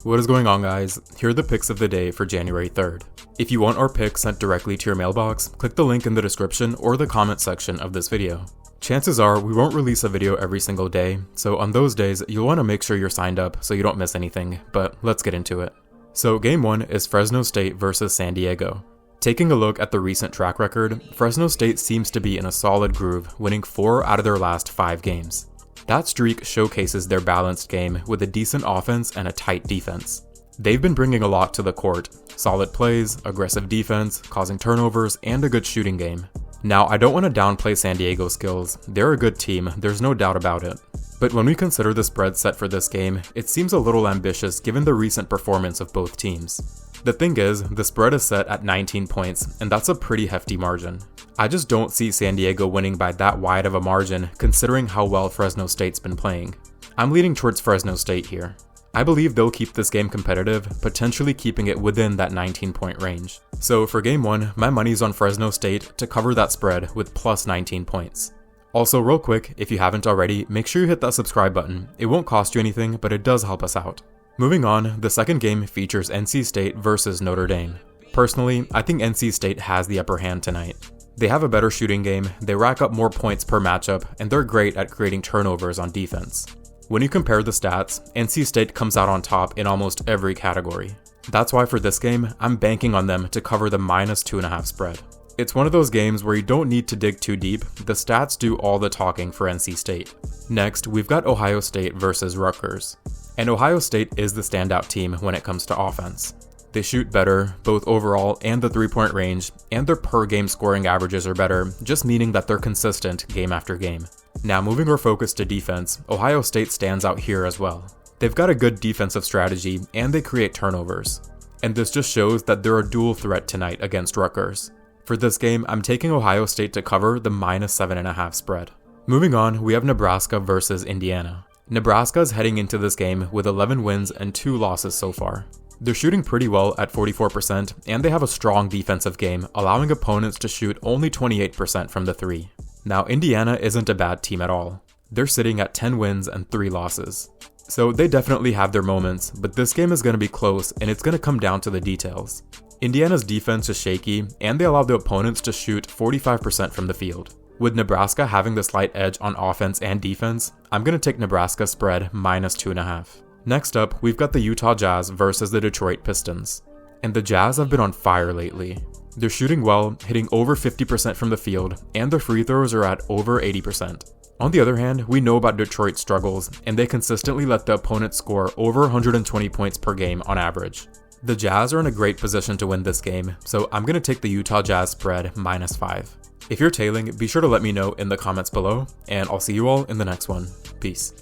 What is going on, guys? Here are the picks of the day for January 3rd. If you want our picks sent directly to your mailbox, click the link in the description or the comment section of this video. Chances are we won't release a video every single day, so on those days you'll want to make sure you're signed up so you don't miss anything, but let's get into it. So game 1 is Fresno State versus San Diego. Taking a look at the recent track record, Fresno State seems to be in a solid groove, winning 4 out of their last 5 games. That streak showcases their balanced game with a decent offense and a tight defense. They've been bringing a lot to the court: solid plays, aggressive defense, causing turnovers, and a good shooting game. Now, I don't want to downplay San Diego's skills. They're a good team, there's no doubt about it. But when we consider the spread set for this game, it seems a little ambitious given the recent performance of both teams. The thing is, the spread is set at 19 points, and that's a pretty hefty margin. I just don't see San Diego winning by that wide of a margin considering how well Fresno State's been playing. I'm leaning towards Fresno State here. I believe they'll keep this game competitive, potentially keeping it within that 19-point range. So for game 1, my money's on Fresno State to cover that spread with plus 19 points. Also, real quick, if you haven't already, make sure you hit that subscribe button. It won't cost you anything, but it does help us out. Moving on, the second game features NC State versus Notre Dame. Personally, I think NC State has the upper hand tonight. They have a better shooting game, they rack up more points per matchup, and they're great at creating turnovers on defense. When you compare the stats, NC State comes out on top in almost every category. That's why for this game, I'm banking on them to cover the minus 2.5 spread. It's one of those games where you don't need to dig too deep, the stats do all the talking for NC State. Next, we've got Ohio State versus Rutgers. And Ohio State is the standout team when it comes to offense. They shoot better, both overall and the 3-point range, and their per-game scoring averages are better, just meaning that they're consistent game after game. Now moving our focus to defense, Ohio State stands out here as well. They've got a good defensive strategy, and they create turnovers. And this just shows that they're a dual threat tonight against Rutgers. For this game, I'm taking Ohio State to cover the minus 7.5 spread. Moving on, we have Nebraska versus Indiana. Nebraska is heading into this game with 11 wins and 2 losses so far. They're shooting pretty well at 44%, and they have a strong defensive game, allowing opponents to shoot only 28% from the 3. Now, Indiana isn't a bad team at all. They're sitting at 10 wins and 3 losses. So they definitely have their moments, but this game is going to be close and it's going to come down to the details. Indiana's defense is shaky, and they allow the opponents to shoot 45% from the field. With Nebraska having the slight edge on offense and defense, I'm going to take Nebraska spread minus 2.5. Next up, we've got the Utah Jazz versus the Detroit Pistons. And the Jazz have been on fire lately. They're shooting well, hitting over 50% from the field, and their free throws are at over 80%. On the other hand, we know about Detroit's struggles, and they consistently let the opponent score over 120 points per game on average. The Jazz are in a great position to win this game, so I'm going to take the Utah Jazz spread minus 5. If you're tailing, be sure to let me know in the comments below, and I'll see you all in the next one. Peace.